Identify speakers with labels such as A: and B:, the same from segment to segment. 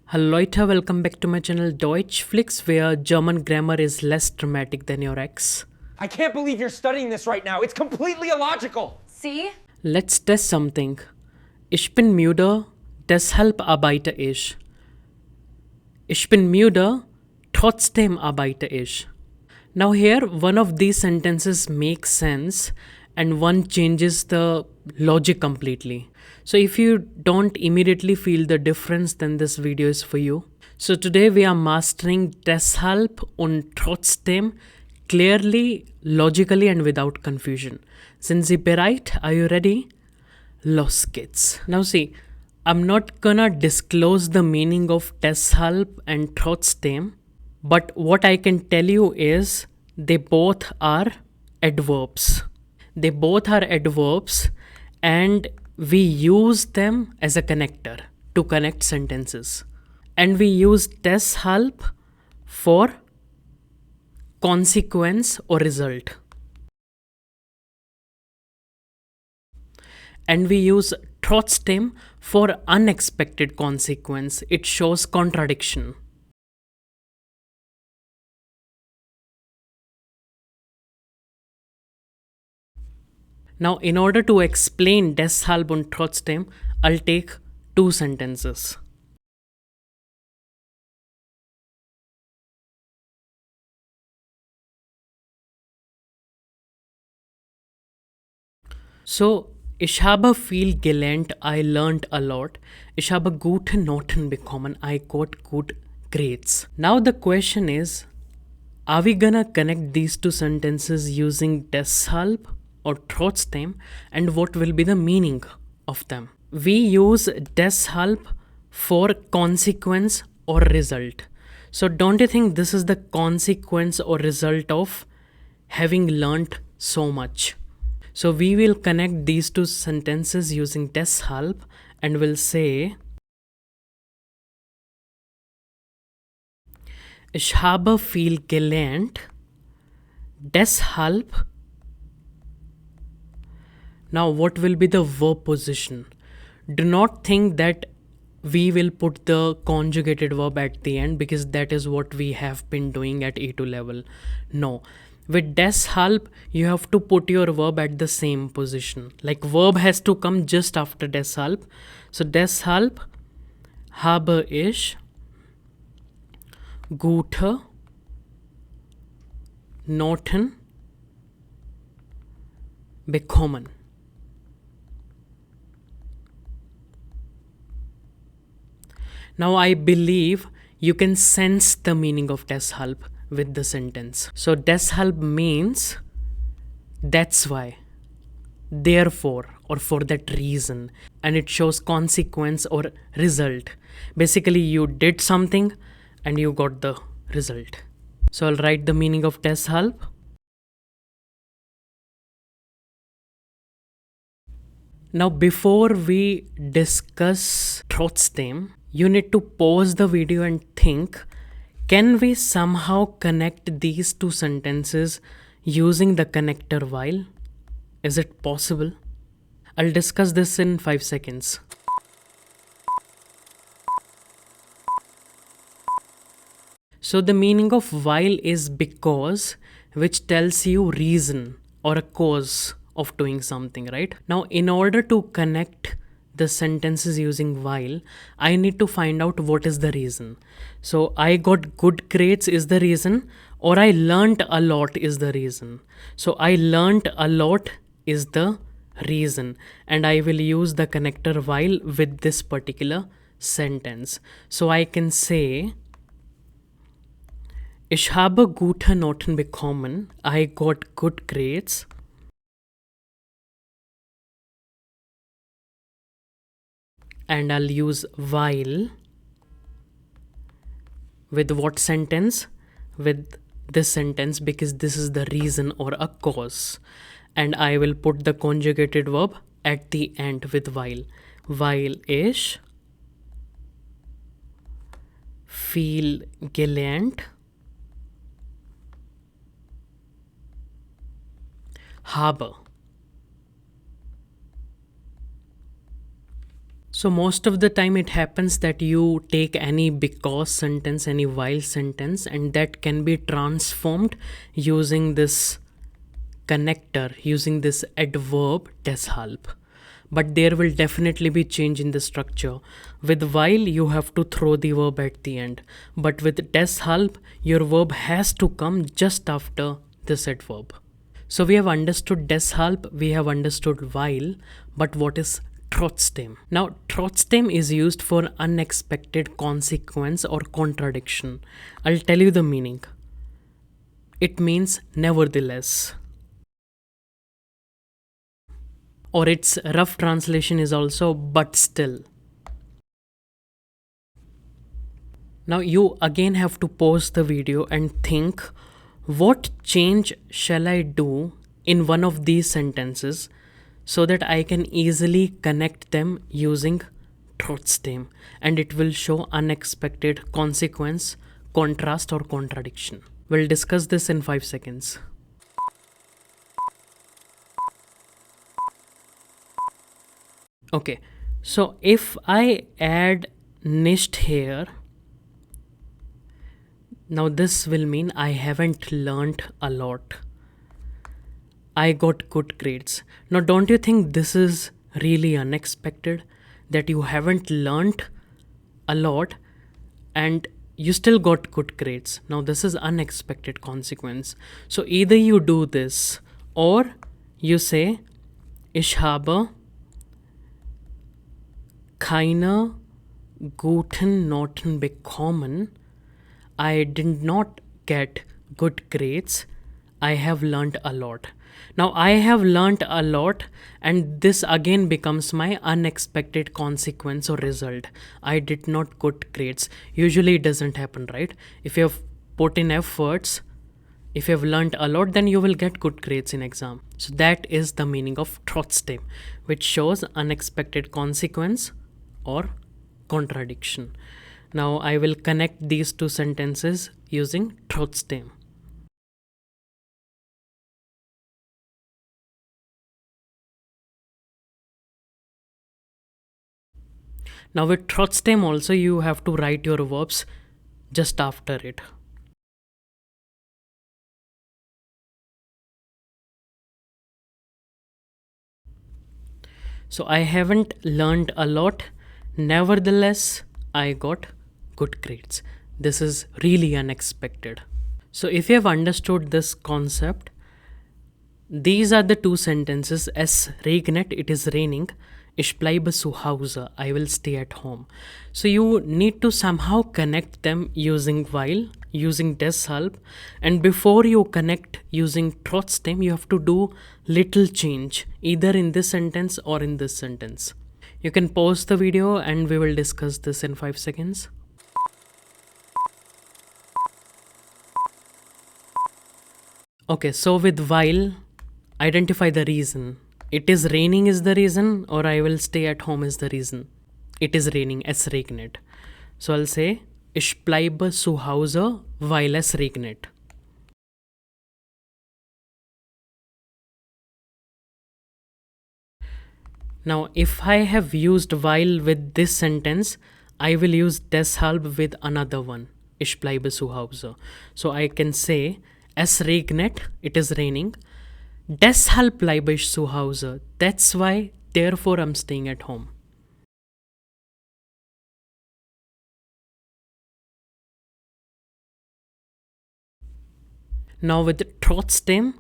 A: Hallo Leute, welcome back to my channel Deutschflix, where German grammar is less dramatic than your ex.
B: I can't believe you're studying this right now. It's completely illogical.
C: See?
A: Let's test something. Ich bin müde, deshalb arbeite ich. Ich bin müde, trotzdem arbeite ich. Now here, one of these sentences makes sense and one changes the logic completely. So if you don't immediately feel the difference, then this video is for you. So today we are mastering deshalb und trotzdem clearly, logically and without confusion. Sind Sie bereit? Are you ready? Los geht's. Now see, I'm not gonna disclose the meaning of deshalb and trotzdem, but what I can tell you is they both are adverbs. They both are adverbs and we use them as a connector to connect sentences. And we use deshalb for consequence or result. And we use trotzdem for unexpected consequence. It shows contradiction. Now, in order to explain deshalb und trotzdem, I'll take two sentences. So, ich habe viel gelernt, I learned a lot. Ich habe gute Noten bekommen, I got good grades. Now the question is, are we gonna connect these two sentences using deshalb or trotzdem, and what will be the meaning of them? We use deshalb for consequence or result. So don't you think this is the consequence or result of having learnt so much? So we will connect these two sentences using deshalb and will say Ich habe viel gelernt, deshalb. Now what will be the verb position? Do not think that we will put the conjugated verb at the end because that is what we have been doing at A2 level. No. With deshalb, you have to put your verb at the same position. Like verb has to come just after deshalb. So deshalb habe ich gute Noten bekommen. Now I believe you can sense the meaning of deshalb with the sentence. So deshalb means that's why, therefore, or for that reason, and it shows consequence or result. Basically, you did something and you got the result. So I'll write the meaning of deshalb. Now before we discuss trotzdem, you need to pause the video and think, can we somehow connect these two sentences using the connector while? Is it possible? I'll discuss this in 5 seconds. So the meaning of while is because, which tells you reason or a cause of doing something, right? Now in order to connect the sentences using while, I need to find out what is the reason. So I got good grades is the reason, or I learnt a lot is the reason. So I learnt a lot is the reason, and I will use the connector while with this particular sentence. So I can say Ich habe gute Noten bekommen, I got good grades. And I'll use while with what sentence? With this sentence, because this is the reason or a cause. And I will put the conjugated verb at the end with while. While ich viel gelernt habe. So most of the time it happens that you take any because sentence, any while sentence, and that can be transformed using this connector, using this adverb deshalb. But there will definitely be change in the structure. With while, you have to throw the verb at the end. But with deshalb, your verb has to come just after this adverb. So we have understood deshalb, we have understood while, but what is trotzdem? Now, trotzdem is used for unexpected consequence or contradiction. I'll tell you the meaning. It means nevertheless. Or its rough translation is also but still. Now you again have to pause the video and think, what change shall I do in one of these sentences so that I can easily connect them using trotzdem, and it will show unexpected consequence, contrast or contradiction. We'll discuss this in 5 seconds. Okay, so if I add nicht here, now this will mean I haven't learnt a lot. I got good grades. Now don't you think this is really unexpected that you haven't learnt a lot and you still got good grades? Now this is unexpected consequence. So either you do this or you say ich habe keine guten Noten bekommen. I did not get good grades. I have learnt a lot. Now I have learnt a lot, and this again becomes my unexpected consequence or result. I did not get grades. Usually it doesn't happen, right? If you have put in efforts, if you have learnt a lot, then you will get good grades in exam. So that is the meaning of trotzdem, which shows unexpected consequence or contradiction. Now I will connect these two sentences using trotzdem. Now with trotzdem also you have to write your verbs just after it. So I haven't learned a lot. Nevertheless, I got good grades. This is really unexpected. So if you have understood this concept, these are the two sentences. Es regnet, it is raining. Ich bleibe zu Hause, I will stay at home. So you need to somehow connect them using while, using deshalb, and before you connect using trotzdem, you have to do little change, either in this sentence or in this sentence. You can pause the video and we will discuss this in 5 seconds. Okay, so with while, identify the reason. It is raining is the reason, or I will stay at home is the reason. It is raining, es regnet. So I'll say, ich bleibe zu Hause, weil es regnet. Now, if I have used while with this sentence, I will use deshalb with another one. Ich bleibe zu Hause. So I can say, es regnet, it is raining. Deshalb bleibe ich zu Hause. That's why, therefore, I'm staying at home. Now with trotzdem,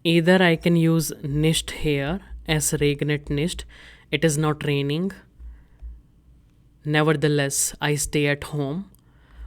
A: either I can use nicht here, es regnet nicht, it is not raining. Nevertheless, I stay at home.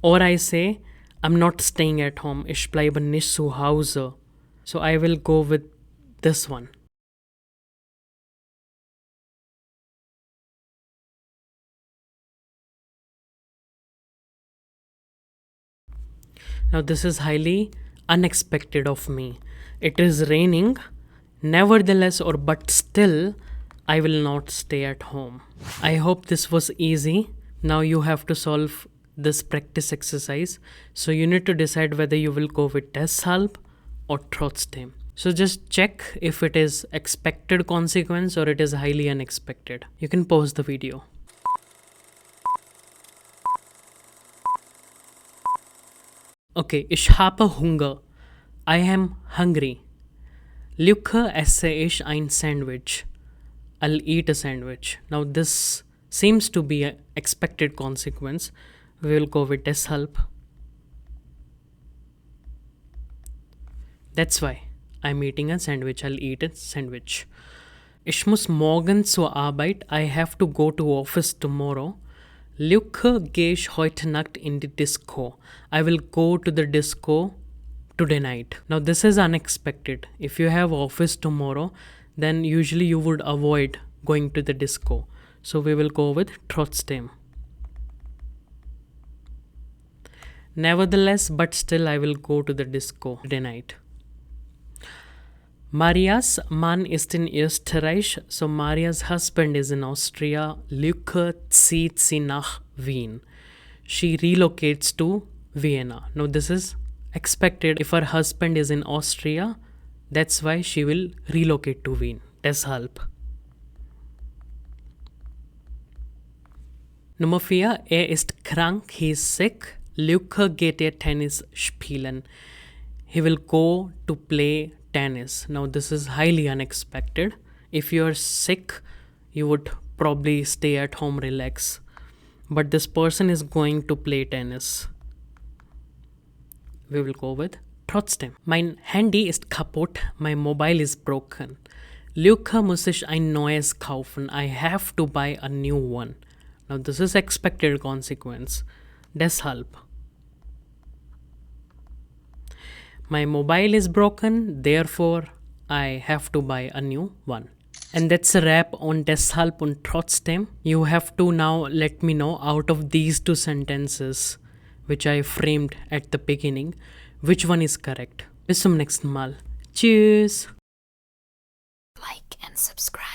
A: Or I say, I'm not staying at home. Ich bleibe nicht zu Hause. So I will go with this one. Now this is highly unexpected of me. It is raining, nevertheless or but still, I will not stay at home. I hope this was easy. Now you have to solve this practice exercise. So you need to decide whether you will go with deshalb or trotzdem. So just check if it is expected consequence or it is highly unexpected. You can pause the video. Okay, ich habe Hunger. I am hungry. Lücke esse ich ein Sandwich. I'll eat a sandwich. Now this seems to be an expected consequence. We will go with deshalb. That's why I'm eating a sandwich. I'll eat a sandwich. Ich muss morgen zur Arbeit. I have to go to office tomorrow. Lücke gehe ich heute Nacht in die Disco. I will go to the disco today night. Now this is unexpected. If you have office tomorrow, then usually you would avoid going to the disco. So we will go with trotzdem. Nevertheless, but still I will go to the disco today night. Marias Mann ist in Österreich, so Marias husband is in Austria. Lücke zieht sie nach Wien. She relocates to Vienna. Now this is expected. If her husband is in Austria, that's why she will relocate to Wien. Deshalb. Nummer 4. Ist krank, he is sick. Lücke geht Tennis spielen. He will go to play tennis. Now this is highly unexpected. If you are sick, you would probably stay at home, relax. But this person is going to play tennis. We will go with trotzdem. Mein Handy ist kaputt. My mobile is broken. Lücke muss ich ein neues kaufen. I have to buy a new one. Now this is expected consequence. Deshalb. My mobile is broken, therefore I have to buy a new one. And that's a wrap on deshalb und trotzdem. You have to now let me know out of these two sentences which I framed at the beginning, which one is correct. Bis zum nächsten Mal. Tschüss.
C: Like and subscribe.